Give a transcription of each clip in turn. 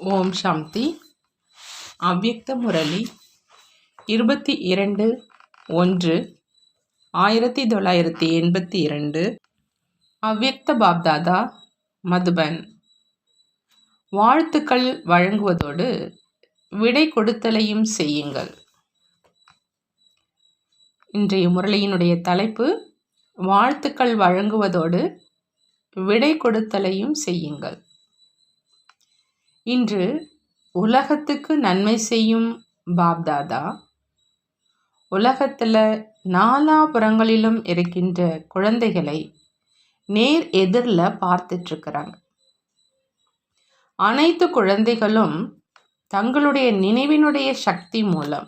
ஓம் சாந்தி. அவ்யக்த முரளி 22/1/1982. அவ்யக்த பாப்தாதா, மதுபன். வாழ்த்துக்கள் வழங்குவதோடு விடை கொடுத்தலையும் செய்யுங்கள். இன்றைய முரளியினுடைய தலைப்பு வாழ்த்துக்கள் வழங்குவதோடு விடை கொடுத்தலையும் செய்யுங்கள். இன்று உலகத்துக்கு நன்மை செய்யும் பாப்தாதா உலகத்தில் நாலாபுறங்களிலும் இருக்கின்ற குழந்தைகளை நேர் எதிரில் பார்த்துட்ருக்கிறாங்க. அனைத்து குழந்தைகளும் தங்களுடைய நினைவினுடைய சக்தி மூலம்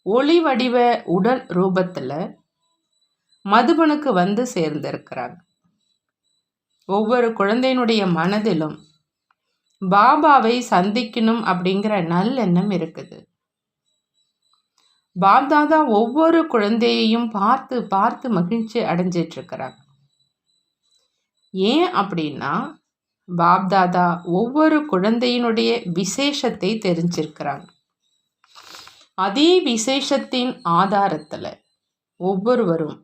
ஒளி வடிவ உடல் ரூபத்தில் மதுபனுக்கு வந்து சேர்ந்திருக்கிறாங்க. ஒவ்வொரு குழந்தையினுடைய மனதிலும் பாபாவை சந்திக்கணும் அப்படிங்கிற நல்லெண்ணம் இருக்குது. பாப்தாதா ஒவ்வொரு குழந்தையையும் பார்த்து பார்த்து மகிழ்ச்சி அடைஞ்சிட்டு இருக்கிறாங்க. ஏன் அப்படின்னா பாப்தாதா ஒவ்வொரு குழந்தையினுடைய விசேஷத்தை தெரிஞ்சிருக்கிறாங்க. அதே விசேஷத்தின் ஆதாரத்தில் ஒவ்வொருவரும்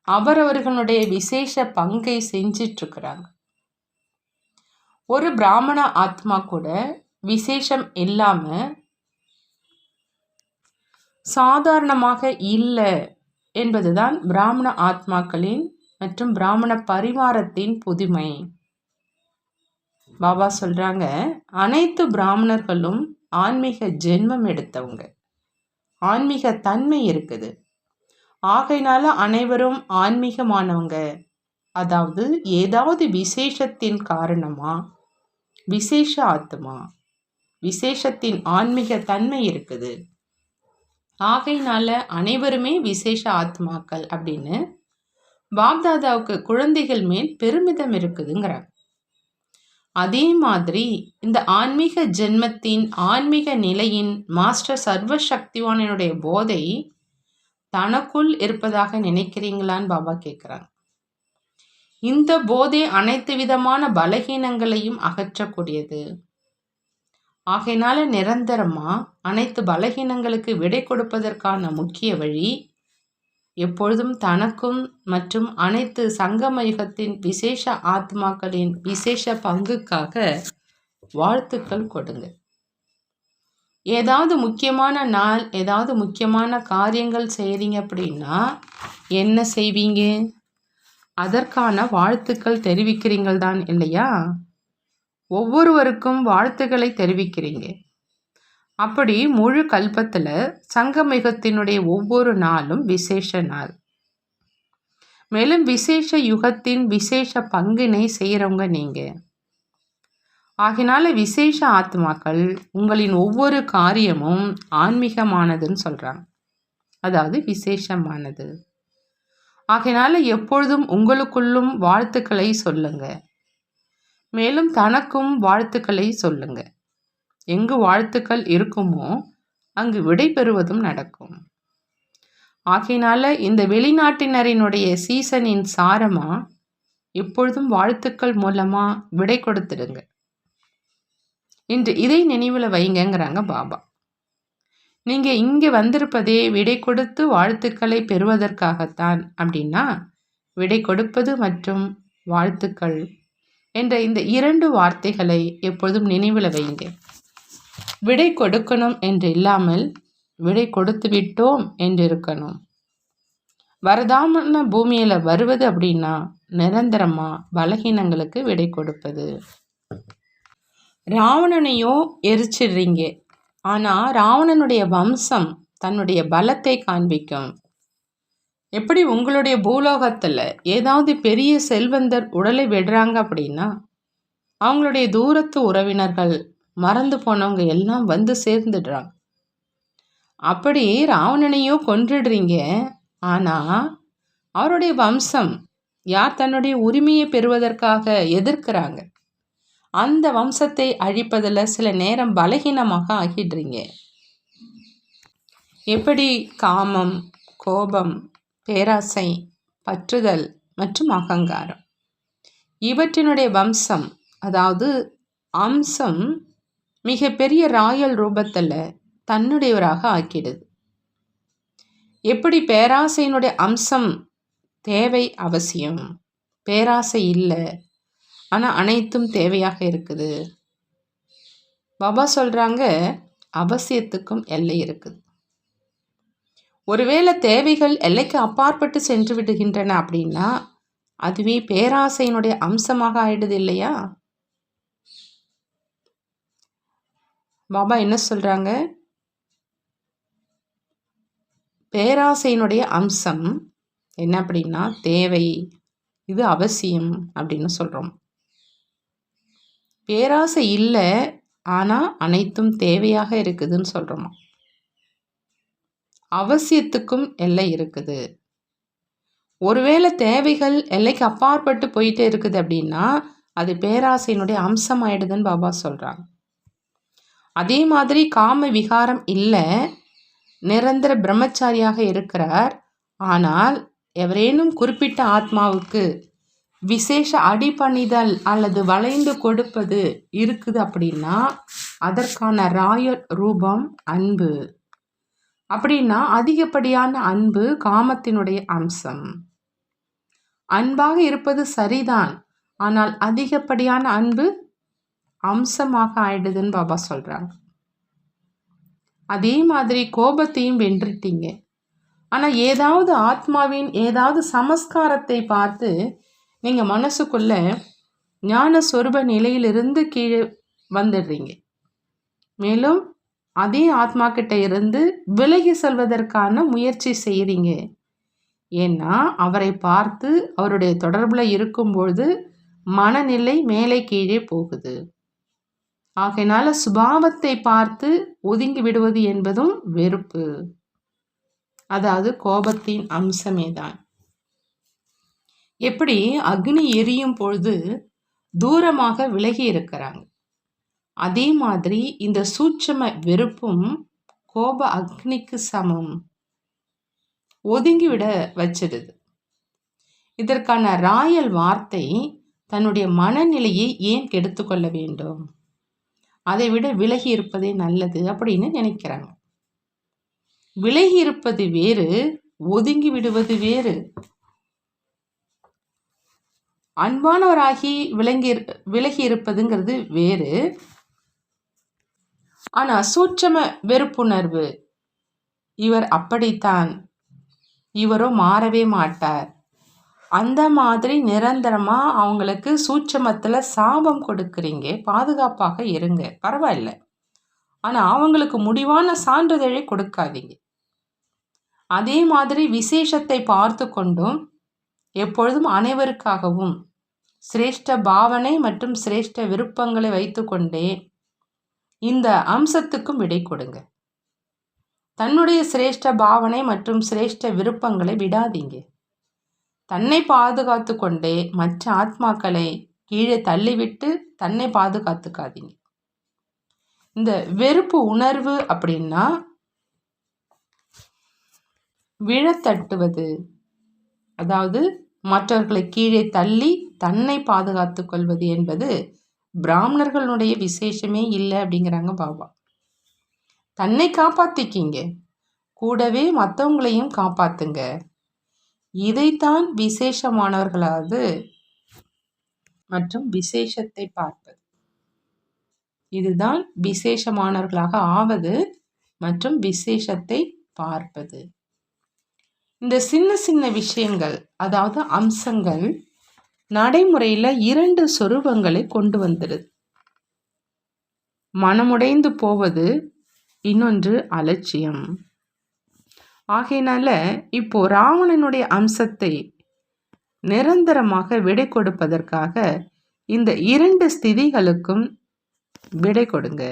அவரவர்களுடைய விசேஷ பங்கை செஞ்சிட்டு இருக்கிறாங்க. ஒரு பிராமண ஆத்மா கூட விசேஷம் இல்லாம சாதாரணமாக இல்லை என்பதுதான் பிராமண ஆத்மாக்களின் மற்றும் பிராமண பரிவாரத்தின் புதுமை. பாபா சொல்றாங்க, அனைத்து பிராமணர்களும் ஆன்மீக ஜென்மம் எடுத்தவங்க, ஆன்மீக தன்மை இருக்குது. ஆகையினால அனைவரும் ஆன்மீகமானவங்க. அதாவது ஏதாவது விசேஷத்தின் காரணமா விசேஷ ஆத்மா, விசேஷத்தின் ஆன்மீக தன்மை இருக்குது. ஆகையினால அனைவருமே விசேஷ ஆத்மாக்கள் அப்படின்னு பாப்தாதாவுக்கு குழந்தைகள் மேல் பெருமிதம் இருக்குதுங்கிறாங்க. அதே மாதிரி இந்த ஆன்மீக ஜென்மத்தின் ஆன்மீக நிலையின் மாஸ்டர் சர்வசக்திவானுடைய போதை தனக்குள் இருப்பதாக நினைக்கிறீங்களான்னு பாபா கேட்குறாங்க. இந்த போதை அனைத்து விதமான பலகீனங்களையும் அகற்றக்கூடியது. ஆகையினால நிரந்தரமா அனைத்து பலகீனங்களுக்கு விடை கொடுப்பதற்கான முக்கிய வழி எப்பொழுதும் தனக்கும் மற்றும் அனைத்து சங்கம யுகத்தின் விசேஷ ஆத்மாக்களின் விசேஷ பங்குக்காக வாழ்த்துக்கள் கொடுங்க. ஏதாவது முக்கியமான நாள், ஏதாவது முக்கியமான காரியங்கள் செய்கிறீங்க அப்படின்னா என்ன செய்வீங்க? அதற்கான வாழ்த்துக்கள் தெரிவிக்கிறீங்கள் தான் இல்லையா? ஒவ்வொருவருக்கும் வாழ்த்துக்களை தெரிவிக்கிறீங்க. அப்படி முழு கல்பத்தில் சங்கமிகத்தினுடைய ஒவ்வொரு நாளும் விசேஷ நாள். மேலும் விசேஷ யுகத்தின் விசேஷ பங்கினை செய்கிறவங்க நீங்க. ஆகினால விசேஷ ஆத்மாக்கள் உங்களின் ஒவ்வொரு காரியமும் ஆன்மீகமானதுன்னு சொல்றாங்க. அதாவது விசேஷமானது. ஆகையினால எப்பொழுதும் உங்களுக்குள்ளும் வாழ்த்துக்களை சொல்லுங்க. மேலும் தனக்கும் வாழ்த்துக்களை சொல்லுங்க. எங்கு வாழ்த்துக்கள் இருக்குமோ அங்கு விடை பெறுவதும் நடக்கும். ஆகையினால இந்த வெளிநாட்டினரினுடைய சீசனின் சாரமா எப்பொழுதும் வாழ்த்துக்கள் மூலமா விடை கொடுத்துடுங்க. இன்று இதை நினைவில் வைங்கங்கிறாங்க பாபா. நீங்க இங்கே வந்திருப்பதே விடை கொடுத்து வாழ்த்துக்களை பெறுவதற்காகத்தான். அப்படின்னா விடை கொடுப்பது மற்றும் வாழ்த்துக்கள் என்ற இந்த இரண்டு வார்த்தைகளை எப்பொழுதும் நினைவில் வைங்க. விடை கொடுக்கணும் என்று இல்லாமல் விடை கொடுத்து விட்டோம் என்று இருக்கணும். வரதாமன பூமியில வருவது அப்படின்னா நிரந்தரமா பலகீனங்களுக்கு விடை கொடுப்பது. ராவணனையோ எரிச்சிடுறீங்க, ஆனால் ராவணனுடைய வம்சம் தன்னுடைய பலத்தை காண்பிக்கும். எப்படி உங்களுடைய பூலோகத்தில் ஏதாவது பெரிய செல்வந்தர் உடலை விடுறாங்க அப்படின்னா அவங்களுடைய தூரத்து உறவினர்கள், மறந்து போனவங்க எல்லாம் வந்து சேர்ந்துடுறாங்க. அப்படி ராவணனையோ கொன்றுடுறீங்க, ஆனால் அவருடைய வம்சம் யார் தன்னுடைய உரிமையை பெறுவதற்காக எதிர்க்கிறாங்க, அந்த வம்சத்தை அழிப்பதில் சில நேரம் பலகீனமாக ஆகிடுறீங்க. எப்படி காமம், கோபம், பேராசை, பற்றுதல் மற்றும் அகங்காரம் இவற்றினுடைய வம்சம், அதாவது அம்சம் மிக பெரிய ராயல் ரூபத்தில் தன்னுடையவராக ஆக்கிடுது. எப்படி பேராசையினுடைய அம்சம் தேவை, அவசியம். பேராசை இல்லை, ஆனால் அனைத்தும் தேவையாக இருக்குது. பாபா சொல்கிறாங்க, அவசியத்துக்கும் எல்லை இருக்குது. ஒருவேளை தேவைகள் எல்லைக்கு அப்பாற்பட்டு சென்று விடுகின்றன அப்படின்னா அதுவே பேராசையினுடைய அம்சமாக ஆயிடுது இல்லையா? பாபா என்ன சொல்கிறாங்க, பேராசையினுடைய அம்சம் என்ன அப்படின்னா தேவை, இது அவசியம் அப்படின்னு சொல்கிறோம். பேராசை இல்லை, ஆனால் அனைத்தும் தேவையாக இருக்குதுன்னு சொல்கிறோமா. அவசியத்துக்கும் எல்லை இருக்குது. ஒருவேளை தேவைகள் எல்லைக்கு அப்பாற்பட்டு போயிட்டே இருக்குது அப்படின்னா அது பேராசையினுடைய அம்சம் ஆயிடுதுன்னு பாபா சொல்கிறாங்க. அதே மாதிரி காம விகாரம் இல்லை, நிரந்தர பிரம்மச்சாரியாக இருக்கிறார். ஆனால் எவரேனும் குறிப்பிட்ட ஆத்மாவுக்கு விசேஷ அடிபணிதல் அல்லது வளைந்து கொடுப்பது இருக்குது அப்படின்னா அதற்கான ராயல் ரூபம் அன்பு. அப்படின்னா அதிகப்படியான அன்பு காமத்தினுடைய அம்சம். அன்பாக இருப்பது சரிதான், ஆனால் அதிகப்படியான அன்பு அம்சமாக ஆயிடுதுன்னு பாபா சொல்கிறாங்க. அதே மாதிரி கோபத்தையும் வென்றுட்டீங்க, ஆனால் ஏதாவது ஆத்மாவின் ஏதாவது சமஸ்காரத்தை பார்த்து நீங்கள் மனசுக்குள்ள ஞான சொரூப நிலையிலிருந்து கீழே வந்துடுறீங்க. மேலும் அதே ஆத்மா கிட்ட இருந்து விலகி செல்வதற்கான முயற்சி செய்கிறீங்க. ஏன்னா அவரை பார்த்து அவருடைய தொடர்பில் இருக்கும்பொழுது மனநிலை மேலே கீழே போகுது. ஆகையினால சுபாவத்தை பார்த்து ஒதுங்கி விடுவது என்பதும் வெறுப்பு, அதாவது கோபத்தின் அம்சமே தான். எப்படி அக்னி எரியும் பொழுது தூரமாக விலகி இருக்கிறாங்க, அதே மாதிரி இந்த சூட்சும வெறுப்பும் கோப அக்னிக்கு சமம், ஒதுங்கிவிட வச்சிடுது. இதற்கான ராயல் வார்த்தை தன்னுடைய மனநிலையை ஏன் கெடுத்துக்கொள்ள வேண்டும், அதை விட விலகி இருப்பதே நல்லது அப்படின்னு நினைக்கிறாங்க. விலகி இருப்பது வேறு, ஒதுங்கி விடுவது வேறு. அன்பானவராகி விலகி இருப்பதுங்கிறது வேறு. ஆனா சூட்சம வெறுப்புணர்வு, இவர் அப்படித்தான், இவரோ மாறவே மாட்டார், அந்த மாதிரி நிரந்தரமா அவங்களுக்கு சூட்சமத்துல சாபம் கொடுக்குறீங்க. பாதுகாப்பாக இருங்க, பரவாயில்ல, ஆனா அவங்களுக்கு முடிவான சான்றிதழை கொடுக்காதீங்க. அதே மாதிரி விசேஷத்தை பார்த்து கொண்டும் எப்பொழுதும் அனைவருக்காகவும் சிரேஷ்ட பாவனை மற்றும் சிரேஷ்ட விருப்பங்களை வைத்துக்கொண்டே இந்த அம்சத்துக்கும் விடை கொடுங்க. தன்னுடைய சிரேஷ்ட பாவனை மற்றும் சிரேஷ்ட விருப்பங்களை விடாதீங்க. தன்னை பாதுகாத்து கொண்டே மற்ற ஆத்மாக்களை கீழே தள்ளிவிட்டு தன்னை பாதுகாத்துக்காதீங்க. இந்த வெறுப்பு உணர்வு அப்படின்னா விழத்தட்டுவது, அதாவது மற்றவர்களை கீழே தள்ளி தன்னை பாதுகாத்து கொள்வது என்பது பிராமணர்களுடைய விசேஷமே இல்லை அப்படிங்கிறாங்க பாபா. தன்னை காப்பாத்திக்கிங்க, கூடவே மற்றவங்களையும் காப்பாத்துங்க. இதைத்தான் விசேஷமானவர்களாவது மற்றும் விசேஷத்தை பார்ப்பது, இதுதான் விசேஷமானவர்களாக ஆவது மற்றும் விசேஷத்தை பார்ப்பது. இந்த சின்ன சின்ன விஷயங்கள், அதாவது அம்சங்கள் நடைமுறையில் 2 சொரூபங்களை கொண்டு வந்துடுது. மனமுடைந்து போவது, இன்னொன்று அலட்சியம். ஆகையினால இப்போ ராவணனுடைய அம்சத்தை நிரந்தரமாக விடை கொடுப்பதற்காக இந்த 2 ஸ்திதிகளுக்கும் விடை கொடுங்க.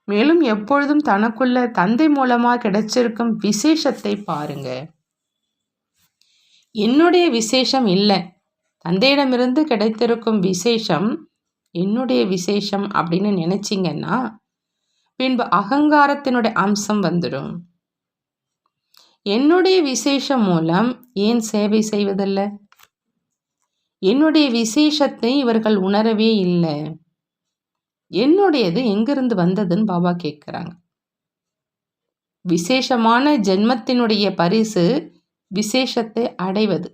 மேலும் எப்பொழுதும் தனக்குள்ள தந்தை மூலமா கிடைச்சிருக்கும் விசேஷத்தை பாருங்க. என்னுடைய விசேஷம் இல்லை, தந்தையிடமிருந்து கிடைத்திருக்கும் விசேஷம் என்னுடைய விசேஷம் அப்படின்னு நினைச்சிங்கன்னா பின்பு அகங்காரத்தினுடைய அம்சம் வந்துடும். என்னுடைய விசேஷம் மூலம் ஏன் சேவை செய்வதில்லை? என்னுடைய விசேஷத்தை இவர்கள் உணரவே இல்லை. என்னுடையது எங்கிருந்து வந்ததுன்னு பாபா கேட்குறாங்க. விசேஷமான ஜென்மத்தினுடைய பரிசு விசேஷத்தை அடைவது.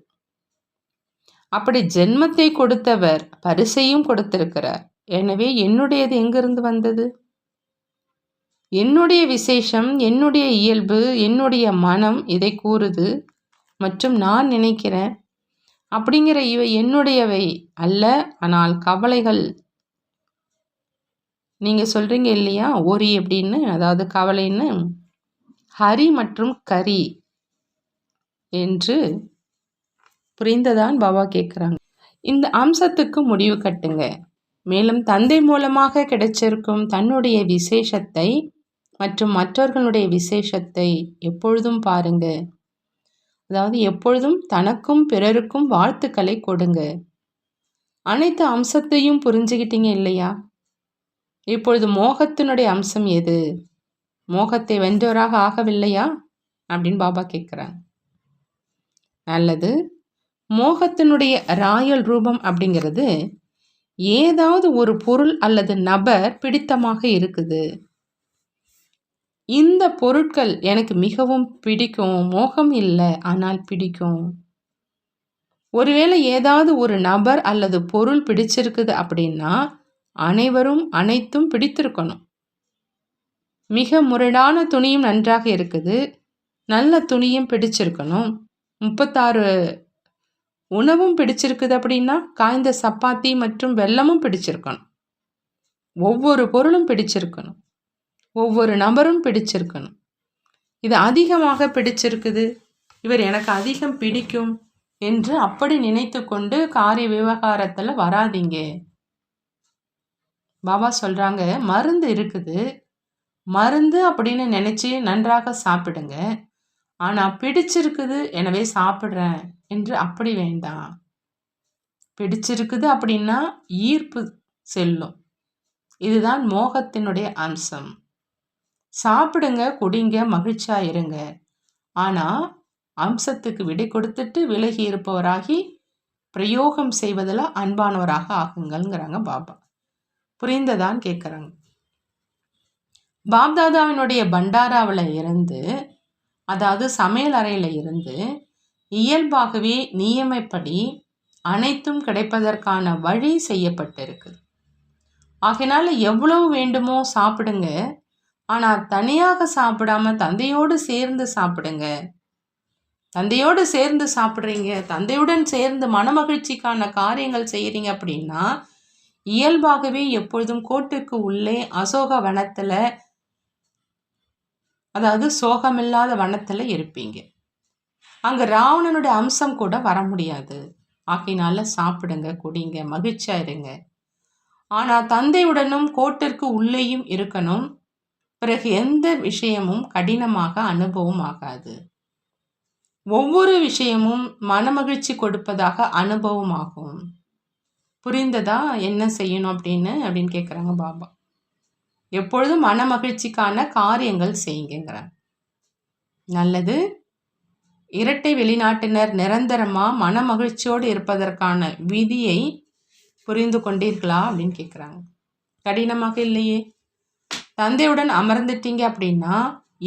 அப்படி ஜென்மத்தை கொடுத்தவர் பரிசையும் கொடுத்திருக்கிறார். எனவே என்னுடையது எங்கிருந்து வந்தது? என்னுடைய விசேஷம், என்னுடைய இயல்பு, என்னுடைய மனம் இதை கூறுது மற்றும் நான் நினைக்கிறேன். அப்படிங்கிற இவை என்னுடையவை அல்ல, ஆனால் கவலைகள். நீங்கள் சொல்கிறீங்க இல்லையா ஒரி அப்படின்னு, அதாவது கவலைன்னு. ஹரி மற்றும் கரி என்று புரிந்ததான் பாபா கேட்குறாங்க. இந்த அம்சத்துக்கு முடிவு கட்டுங்க. மேலும் தந்தை மூலமாக கிடைச்சிருக்கும் தன்னுடைய விசேஷத்தை மற்றும் மற்றவர்களுடைய விசேஷத்தை எப்பொழுதும் பாருங்க. அதாவது எப்பொழுதும் தனக்கும் பிறருக்கும் வாழ்த்துக்களை கொடுங்க. அனைத்து அம்சத்தையும் புரிஞ்சுக்கிட்டீங்க இல்லையா? இப்பொழுது மோகத்தினுடைய அம்சம் எது? மோகத்தை வென்றவராக ஆகவில்லையா அப்படின்னு பாபா கேட்குறாங்க. நல்லது. மோகத்தினுடைய ராயல் ரூபம் அப்படிங்கிறது ஏதாவது ஒரு பொருள் அல்லது நபர் பிடித்தமாக இருக்குது. இந்த பொருட்கள் எனக்கு மிகவும் பிடிக்கும். மோகம் இல்லை, ஆனால் பிடிக்கும். ஒருவேளை ஏதாவது ஒரு நபர் அல்லது பொருள் பிடிச்சிருக்குது அப்படின்னா அனைவரும் அனைத்தும் பிடித்திருக்கணும். மிக முரடான துணியும் நன்றாக இருக்குது, நல்ல துணியும் பிடிச்சிருக்கணும். 36 உணவும் பிடிச்சிருக்குது அப்படின்னா காய்ந்த சப்பாத்தி மற்றும் வெல்லமும் பிடிச்சிருக்கணும். ஒவ்வொரு பொருளும் பிடிச்சிருக்கணும், ஒவ்வொரு நபரும் பிடிச்சிருக்கணும். இது அதிகமாக பிடிச்சிருக்குது, இவர் எனக்கு அதிகம் பிடிக்கும் என்று அப்படி நினைத்து கொண்டு காரிய விவகாரத்தில் வராதீங்க. பாபா சொல்கிறாங்க, மருந்து இருக்குது, மருந்து அப்படின்னு நினச்சி நன்றாக சாப்பிடுங்க. ஆனால் பிடிச்சிருக்குது எனவே சாப்பிட்றேன் என்று அப்படி வேண்டாம். பிடிச்சிருக்குது அப்படின்னா ஈர்ப்பு செல்லும். இதுதான் மோகத்தினுடைய அம்சம். சாப்பிடுங்க, குடிங்க, மகிழ்ச்சியா இருங்க. ஆனால் அம்சத்துக்கு விடை கொடுத்துட்டு விலகி இருப்பவராகி பிரயோகம் செய்வதில் அன்பானவராக ஆகுங்கள்ங்கிறாங்க பாபா. புரிந்ததான் கேட்குறாங்க. பாப்தாதாவினுடைய பண்டாராவில் இருந்து, அதாவது சமையல் அறையில் இருந்து இயல்பாகவே நியமப்படி அனைத்தும் கிடைப்பதற்கான வழி செய்யப்பட்டிருக்குது. ஆகையினால எவ்வளவு வேண்டுமோ சாப்பிடுங்க, ஆனால் தனியாக சாப்பிடாம தந்தையோடு சேர்ந்து சாப்பிடுங்க. தந்தையோடு சேர்ந்து சாப்பிட்றீங்க, தந்தையுடன் சேர்ந்து மனமகிழ்ச்சிக்கான காரியங்கள் செய்கிறீங்க அப்படின்னா இயல்பாகவே எப்பொழுதும் கோட்டுக்கு உள்ளே அசோக வனத்தில், அதாவது சோகமில்லாத வனத்தில் இருப்பீங்க. அங்கே ராவணனுடைய அம்சம் கூட வர முடியாது. ஆகையினால சாப்பிடுங்க, குடிங்க, மகிழ்ச்சியா இருங்க. ஆனால் தந்தையுடனும் கோட்டிற்கு உள்ளேயும் இருக்கணும். பிறகு எந்த விஷயமும் கடினமாக அனுபவம் ஆகாது. ஒவ்வொரு விஷயமும் மனமகிழ்ச்சி கொடுப்பதாக அனுபவம் ஆகும். புரிந்ததா என்ன செய்யணும் அப்படின்னு கேட்குறாங்க பாபா. எப்பொழுதும் மனமகிழ்ச்சிக்கான காரியங்கள் செய்யுங்கிறாங்க. நல்லது. இரட்டை வெளிநாட்டினர் நிரந்தரமாக மனமகிழ்ச்சியோடு இருப்பதற்கான விதியை புரிந்து கொண்டீர்களா அப்படின்னு கேட்குறாங்க. கடினமாக இல்லையே. தந்தையுடன் அமர்ந்துட்டீங்க அப்படின்னா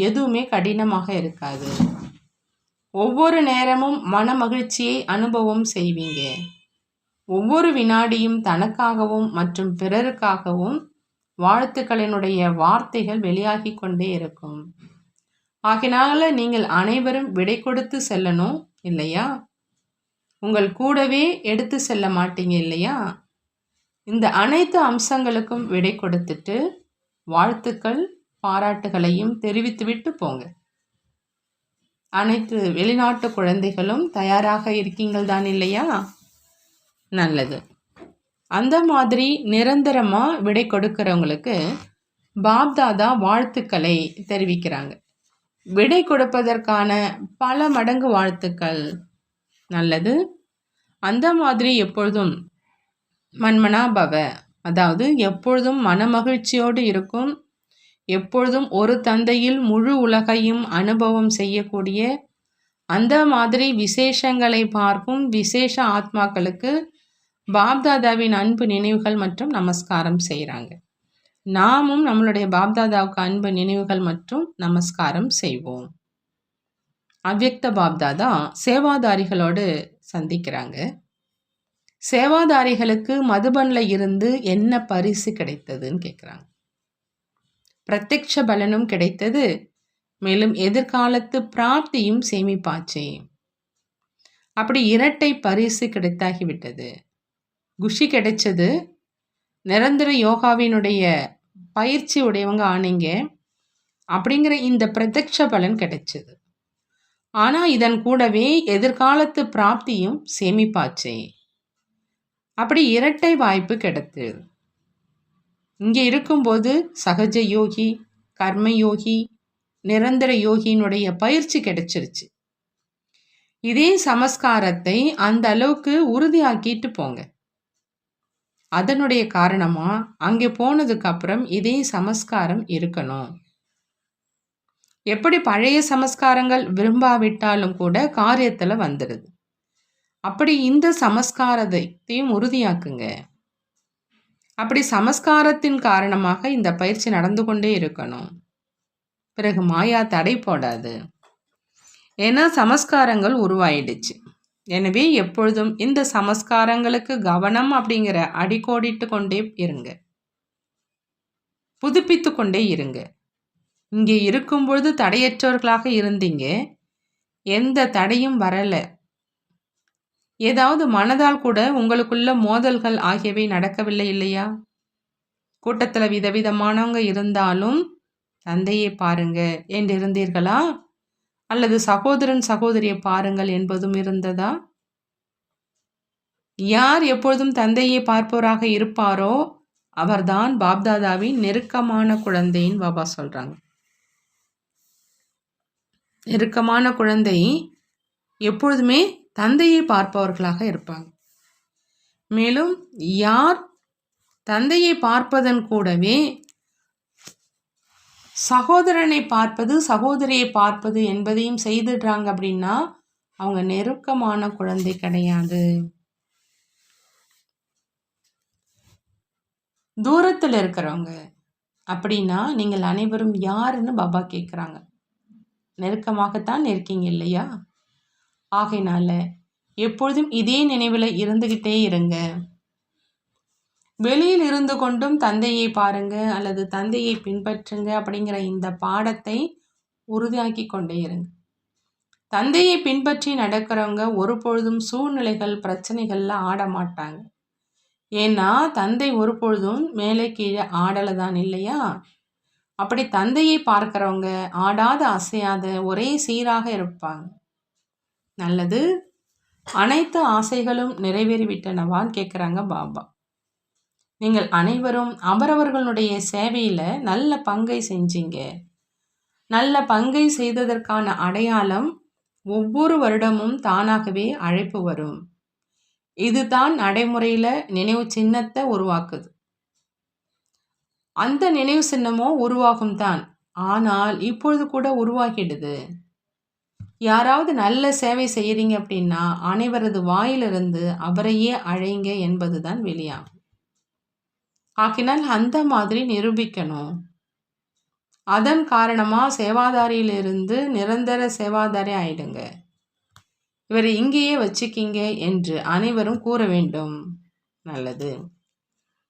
எதுவுமே கடினமாக இருக்காது. ஒவ்வொரு நேரமும் மன மகிழ்ச்சியை அனுபவம் செய்வீங்க. ஒவ்வொரு வினாடியும் தனக்காகவும் மற்றும் பிறருக்காகவும் வாழ்த்துக்களினுடைய வார்த்தைகள் வெளியாகி கொண்டே இருக்கும். ஆகினால நீங்கள் அனைவரும் விடை கொடுத்து செல்லணும் இல்லையா? உங்கள் கூடவே எடுத்து செல்ல மாட்டீங்க இல்லையா? இந்த அனைத்து அம்சங்களுக்கும் விடை கொடுத்துட்டு வாழ்த்துக்கள் பாராட்டுகளையும் தெரிவித்துவிட்டு போங்க. அனைத்து வெளிநாட்டு குழந்தைகளும் தயாராக இருக்கீங்கள் தான் இல்லையா? நல்லது. அந்த மாதிரி நிரந்தரமாக விடை கொடுக்கிறவங்களுக்கு பாப்தாதா வாழ்த்துக்களை தெரிவிக்கிறாங்க. விடை கொடுப்பதற்கான பல மடங்கு வாழ்த்துக்கள். நல்லது. அந்த மாதிரி எப்பொழுதும் மன்மனா பவ, அதாவது எப்பொழுதும் மனமகிழ்ச்சியோடு இருக்கும், எப்பொழுதும் ஒரு தந்தையில் முழு உலகையும் அனுபவம் செய்யக்கூடிய அந்த மாதிரி விசேஷங்களை பார்க்கும் விசேஷ ஆத்மாக்களுக்கு பாப்தாதாவின் அன்பு நினைவுகள் மற்றும் நமஸ்காரம் செய்கிறாங்க. நாமும் நம்மளுடைய பாப்தாதாவுக்கு அன்பு நினைவுகள் மற்றும் நமஸ்காரம் செய்வோம். அவ்யக்த பாப்தாதா சேவாதாரிகளோடு சந்திக்கிறாங்க. சேவாதாரிகளுக்கு மதுபன்ல இருந்து என்ன பரிசு கிடைத்ததுன்னு கேட்குறாங்க. பிரத்யக்ஷ பலனும் கிடைத்தது, மேலும் எதிர்காலத்து பிராப்தியும் சேமிப்பாச்சே. அப்படி இரட்டை பரிசு கிடைத்தாகிவிட்டது. குஷி கிடைச்சது, நிரந்தர யோகாவினுடைய பயிற்சி உடையவங்க ஆனீங்க அப்படிங்கிற இந்த பிரத்யக்ஷ பலன் கிடைச்சது. ஆனால் இதன் கூடவே எதிர்காலத்து பிராப்தியும் சேமிப்பாச்சே. அப்படி இரட்டை வாய்ப்பு கிடைத்தது. இங்கே இருக்கும்போது சகஜ யோகி, கர்ம யோகி, நிரந்தர யோகியினுடைய பயிற்சி கிடைச்சிருச்சு. இதே சமஸ்காரத்தை அந்த அளவுக்கு உறுதியாக்கிட்டு போங்க. அதனுடைய காரணமா அங்கே போனதுக்கு அப்புறம் இதே சமஸ்காரம் இருக்கணும். எப்படி பழைய சமஸ்காரங்கள் விரும்பாவிட்டாலும் கூட காரியத்துல வந்துடுது. அப்படி இந்த சமஸ்காரத்தையும் உறுதியாக்குங்க. அப்படி சமஸ்காரத்தின் காரணமாக இந்த பயிற்சி நடந்து கொண்டே இருக்கணும். பிறகு மாயா தடை போடாது. ஏன்னா சமஸ்காரங்கள் உருவாயிடுச்சு. எனவே எப்பொழுதும் இந்த சமஸ்காரங்களுக்கு கவனம் அப்படிங்கிற அடிக்கோடிட்டு கொண்டே இருங்க, புதுப்பித்து கொண்டே இருங்க. இங்கே இருக்கும்பொழுது தடையற்றவர்களாக இருந்தீங்க, எந்த தடையும் வரலை. ஏதாவது மனதால் கூட உங்களுக்குள்ள மோதல்கள் ஆகியவை நடக்கவில்லை இல்லையா? கூட்டத்தில் விதவிதமானவங்க இருந்தாலும் தந்தையை பாருங்க என்று இருந்தீர்களா? அல்லது சகோதரன் சகோதரியை பாருங்கள் என்பதும் இருந்ததா? யார் எப்பொழுதும் தந்தையை பார்ப்பவராக இருப்பாரோ அவர்தான் பாப்தாதாவின் நெருக்கமான குழந்தைன்னு பாபா சொல்றாங்க. நெருக்கமான குழந்தை எப்பொழுதுமே தந்தையை பார்ப்பவர்களாக இருப்பாங்க. மேலும் யார் தந்தையை பார்ப்பதன் கூடவே சகோதரனை பார்ப்பது, சகோதரியை பார்ப்பது என்பதையும் செய்துடுறாங்க அப்படின்னா அவங்க நெருக்கமான குழந்தை கிடையாது. தூரத்தில் இருக்கிறவங்க அப்படின்னா நீங்கள் அனைவரும் யாருன்னு பாபா கேட்குறாங்க. நெருக்கமாகத்தான் இருக்கீங்க இல்லையா? ஆகையினால எப்பொழுதும் இதே நினைவில் இருந்துகிட்டே இருங்க. வெளியில் இருந்து கொண்டும் தந்தையை பாருங்க அல்லது தந்தையை பின்பற்றுங்க அப்படிங்கிற இந்த பாடத்தை உறுதியாக்கி கொண்டே இருங்க. தந்தையை பின்பற்றி நடக்கிறவங்க ஒரு பொழுதும் சூழ்நிலைகள் பிரச்சனைகள்ல ஆட மாட்டாங்க. ஏன்னா தந்தை ஒரு பொழுதும் மேலே கீழே ஆடலை தான் இல்லையா? அப்படி தந்தையை பார்க்கிறவங்க ஆடாத அசையாத ஒரே சீராக இருப்பாங்க. நல்லது. அனைத்து ஆசைகளும் நிறைவேறிவிட்டனவான்னு கேட்குறாங்க பாபா. நீங்கள் அனைவரும் அவரவர்களுடைய சேவையில் நல்ல பங்கை செஞ்சீங்க. நல்ல பங்கை செய்ததற்கான அடையாளம் ஒவ்வொரு வருடமும் தானாகவே அழைப்பு வரும். இதுதான் நடைமுறையில் நினைவு சின்னத்தை உருவாக்குது. அந்த நினைவு சின்னமோ உருவாகும் தான், ஆனால் இப்பொழுது கூட உருவாகிடுது. யாராவது நல்ல சேவை செய்கிறீங்க அப்படின்னா அனைவரது வாயிலிருந்து அவரையே அழைங்க என்பது தான் வெளியாகும். ஆகினால் அந்த மாதிரி நிரூபிக்கணும். அதன் காரணமாக சேவாதாரியிலிருந்து நிரந்தர சேவாதாரி ஆயிடுங்க. இவரை இங்கேயே வச்சுக்கிங்க என்று அனைவரும் கூற வேண்டும். நல்லது.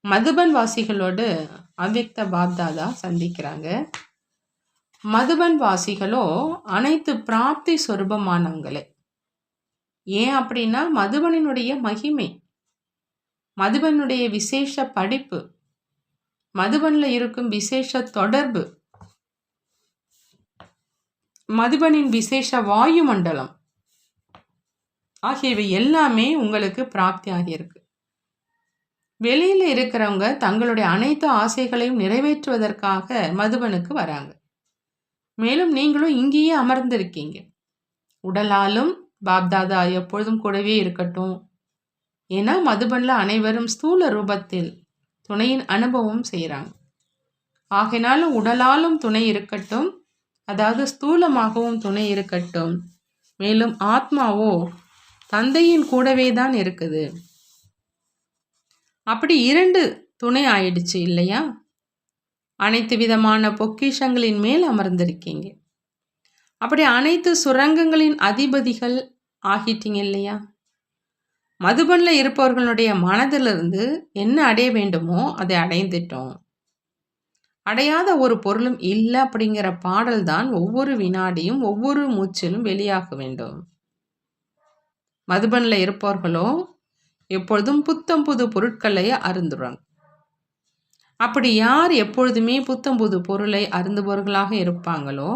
மதுபன் வாசிகளோடு அவ்யக்த பாப்தாதா சந்திக்கிறாங்க. மதுபன் வாசிகளோ அனைத்து பிராப்தி சொரூபமானவங்களே. ஏன் அப்படின்னா மதுபனினுடைய மகிமை, மதுபனுடைய விசேஷ படிப்பு, மதுபனில் இருக்கும் விசேஷ தொடர்பு, மதுபனின் விசேஷ வாயு மண்டலம் ஆகியவை எல்லாமே உங்களுக்கு பிராப்தி ஆகியிருக்கு. வெளியில் இருக்கிறவங்க தங்களுடைய அனைத்து ஆசைகளையும் நிறைவேற்றுவதற்காக மதுபனுக்கு வராங்க. மேலும் நீங்களும் இங்கேயே அமர்ந்திருக்கீங்க. உடலாலும் பாப்தாதா எப்பொழுதும் கூடவே இருக்கட்டும். ஏன்னா மதுபனில் அனைவரும் ஸ்தூல ரூபத்தில் துணையின் அனுபவம் செய்கிறாங்க. ஆகையினாலும் உடலாலும் துணை இருக்கட்டும், அதாவது ஸ்தூலமாகவும் துணை இருக்கட்டும். மேலும் ஆத்மாவோ தந்தையின் கூடவே தான் இருக்குது. அப்படி 2 துணை ஆயிடுச்சு இல்லையா? அனைத்து விதமான பொக்கிஷங்களின் மேல் அமர்ந்திருக்கீங்க. அப்படி அனைத்து சுரங்கங்களின் அதிபதிகள் ஆகிட்டீங்க இல்லையா? மதுபன்ல இருப்பவர்களுடைய மனதிலிருந்து என்ன அடைய வேண்டுமோ அதை அடைந்துட்டோம். அடையாத ஒரு பொருளும் இல்லை அப்படிங்கிற பாடல் தான் ஒவ்வொரு வினாடியும் ஒவ்வொரு மூச்சிலும் வெளியாக வேண்டும். மதுபன்ல இருப்பவர்களோ எப்பொழுதும் புத்தம் புது பொருட்களை அருந்துறாங்க. அப்படி யார் எப்பொழுதுமே புத்தம் புது பொருளை அருந்துபவர்களாக இருப்பாங்களோ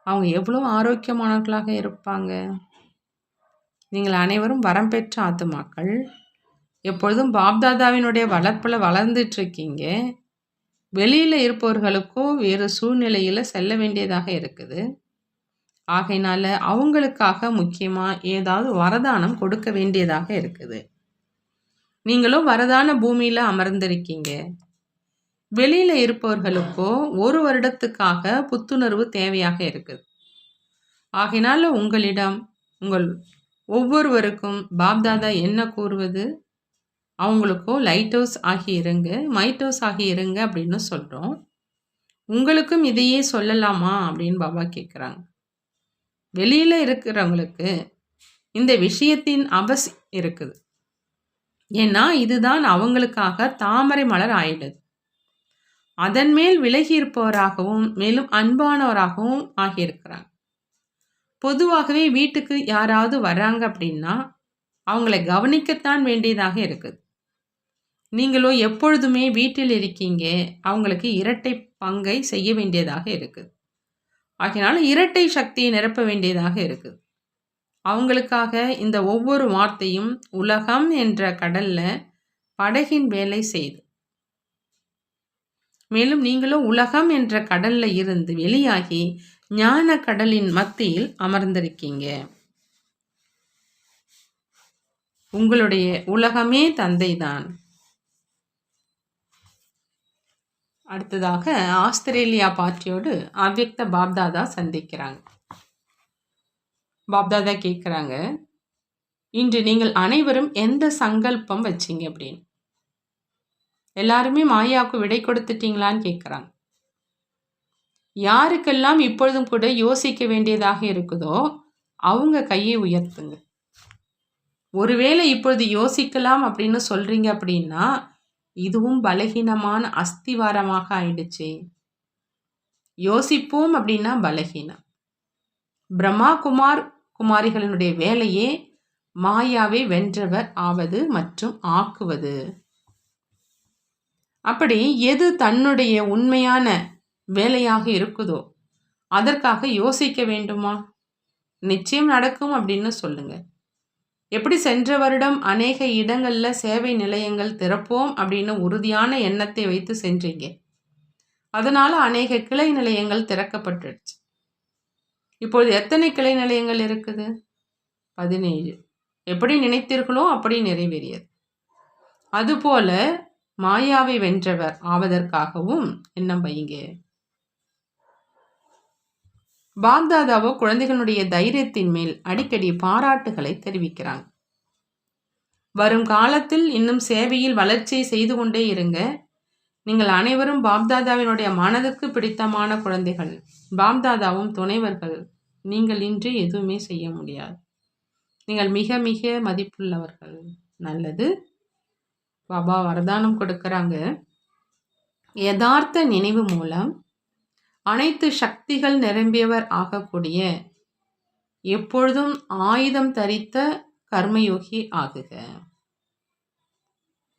அவங்க எவ்வளோ ஆரோக்கியமானவர்களாக இருப்பாங்க. நீங்கள் அனைவரும் வரம் பெற்ற ஆத்துமாக்கள். எப்பொழுதும் பாப்தாதாவினுடைய வளர்ப்பில் வளர்ந்துட்டு இருக்கீங்க. வெளியில் இருப்பவர்களுக்கோ வேறு சூழ்நிலையில் செல்ல வேண்டியதாக இருக்குது. ஆகையினால அவங்களுக்காக முக்கியமாக ஏதாவது வரதானம் கொடுக்க வேண்டியதாக இருக்குது. நீங்களும் வரதான பூமியில் அமர்ந்திருக்கீங்க. வெளியில் இருப்பவர்களுக்கோ 1 வருடத்துக்காக புத்துணர்வு தேவையாக இருக்குது. ஆகையினால உங்களிடம் உங்கள் ஒவ்வொருவருக்கும் பாப்தாதா என்ன கூறுவது? அவங்களுக்கோ லைட் ஹவுஸ் ஆகி இருங்க, மைட் ஹவுஸ் ஆகி இருங்க அப்படின்னு சொல்கிறோம். உங்களுக்கும் இதையே சொல்லலாமா அப்படின்னு பாபா கேட்குறாங்க. வெளியில் இருக்கிறவங்களுக்கு இந்த விஷயத்தின் அவசியம் இருக்குது. ஏன்னா இதுதான் அவங்களுக்காக தாமரை மலர் ஆயிடுது. அதன் மேல் விலகி இருப்பவராகவும் மேலும் அன்பானவராகவும் ஆகியிருக்கிறாங்க. பொதுவாகவே வீட்டுக்கு யாராவது வர்றாங்க அப்படின்னா அவங்கள கவனிக்கத்தான் வேண்டியதாக இருக்குது. நீங்களோ எப்பொழுதுமே வீட்டில் இருக்கீங்க. அவங்களுக்கு இரட்டை பங்கை செய்ய வேண்டியதாக இருக்குது. ஆகையினால இரட்டை சக்தியை நிரப்ப வேண்டியதாக இருக்குது. அவங்களுக்காக இந்த ஒவ்வொரு வார்த்தையும் உலகம் என்ற கடல்ல படகின் வேலை செய்து, மேலும் நீங்களும் உலகம் என்ற கடல்ல இருந்து வெளியாகி ஞான கடலின் மத்தியில் அமர்ந்திருக்கீங்க. உங்களுடைய உலகமே தந்தைதான். அடுத்ததாக ஆஸ்திரேலியா பாட்டியோடு அவ்யக்த பாப்தாதா சந்திக்கிறாங்க. பாப்தாதா கேட்குறாங்க, இன்று நீங்கள் அனைவரும் எந்த சங்கல்பம் வச்சிங்க அப்படின்னு. எல்லாருமே மாயாவுக்கு விடை கொடுத்துட்டீங்களான்னு கேட்குறாங்க. யாருக்கெல்லாம் இப்பொழுதும் கூட யோசிக்க வேண்டியதாக இருக்குதோ அவங்க கையை உயர்த்துங்க. ஒருவேளை இப்பொழுது யோசிக்கலாம் அப்படின்னு சொல்றீங்க அப்படின்னா இதுவும் பலகீனமான அஸ்திவாரமாக ஆயிடுச்சு. யோசிப்போம் அப்படின்னா பலகீனம். பிரம்மா குமாரிகளினுடைய வேலையே மாயாவை வென்றவர் ஆவது மற்றும் ஆக்குவது. அப்படி எது தன்னுடைய உண்மையான வேலையாக இருக்குதோ அதற்காக யோசிக்க வேண்டுமா? நிச்சயம் நடக்கும் அப்படின்னு சொல்லுங்க. எப்படி சென்ற வருடம் அநேக இடங்கள்ல சேவை நிலையங்கள் திறப்போம் அப்படின்னு உறுதியான எண்ணத்தை வைத்து சென்றீங்க. அதனால அநேக கிளை நிலையங்கள் திறக்கப்பட்டுடுச்சு. இப்பொழுது எத்தனை கிளை நிலையங்கள் இருக்குது? 17. எப்படி நினைத்தீர்களோ அப்படி நிறைவேறியது. அதுபோல மாயாவை வென்றவர் ஆவதற்காகவும் எண்ணம் வைங்க. பாப்தாதாவோ குழந்தைகளுடைய தைரியத்தின் மேல் அடிக்கடி பாராட்டுகளை தெரிவிக்கிறாங்க. வரும் காலத்தில் இன்னும் சேவையில் வளர்ச்சியை செய்து கொண்டே இருங்க. நீங்கள் அனைவரும் பாப்தாதாவினுடைய மனதுக்கு பிடித்தமான குழந்தைகள். பாப்தாதாவும் துணைவர்கள். நீங்கள் இன்றி எதுவுமே செய்ய முடியாது. நீங்கள் மிக மிக மதிப்புள்ளவர்கள். நல்லது. பாபா வரதானம் கொடுக்கறாங்க. யதார்த்த நினைவு மூலம் அனைத்து சக்திகள் நிரம்பியவர் ஆகக்கூடிய எப்பொழுதும் ஆயுதம் தரித்த கர்மயோகி ஆகுக.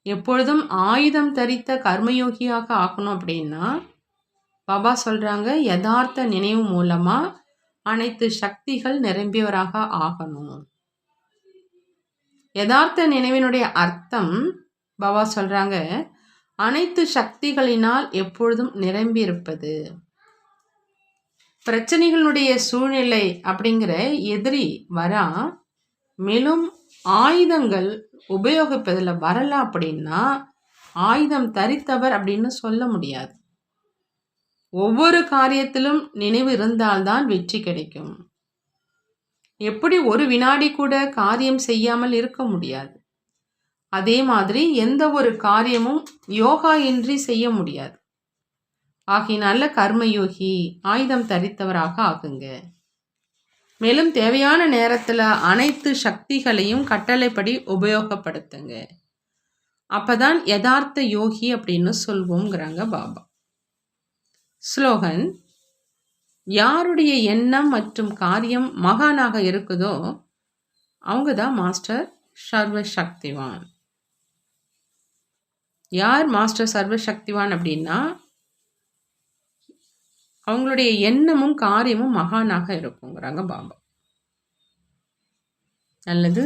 எப்பொழுதும் ஆயுதம் தரித்த கர்மயோகியாக ஆகணும் அப்படின்னா பாபா சொல்றாங்க, யதார்த்த நினைவு மூலமா அனைத்து சக்திகள் நிரம்பியவராக ஆகணும். யதார்த்த நினைவினுடைய அர்த்தம் பாபா சொல்றாங்க, அனைத்து சக்திகளினால் எப்பொழுதும் நிரம்பி இருப்பது. பிரச்சனைகளுடைய சூழ்நிலை அப்படிங்கிற எதிரி வரா, மேலும் ஆயுதங்கள் உபயோகிப்பதில் வரல அப்படின்னா ஆயுதம் தரித்தவர் அப்படின்னு சொல்ல முடியாது. ஒவ்வொரு காரியத்திலும் நினைவு இருந்தால்தான் வெற்றி கிடைக்கும். எப்படி ஒரு வினாடி கூட காரியம் செய்யாமல் இருக்க முடியாது, அதே மாதிரி எந்த ஒரு காரியமும் யோகா இன்றி செய்ய முடியாது. ஆகையினால கர்மயோகி ஆயுதம் தரித்தவராக ஆகுங்க. மேலும் தேவையான நேரத்தில் அனைத்து சக்திகளையும் கட்டளைப்படி உபயோகப்படுத்துங்க. அப்பதான் யதார்த்த யோகி அப்படின்னு சொல்வோங்கிறாங்க பாபா. ஸ்லோகன்: யாருடைய எண்ணம் மற்றும் காரியம் மகானாக இருக்குதோ அவங்க தான் மாஸ்டர் சர்வசக்திவான். யார் மாஸ்டர் சர்வசக்திவான் அப்படின்னா, அவங்களுடைய எண்ணமும் காரியமும் மகானாக இருக்குங்கிறாங்க பாபா. நல்லது.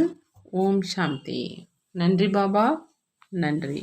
ஓம் சாந்தி. நன்றி பாபா. நன்றி.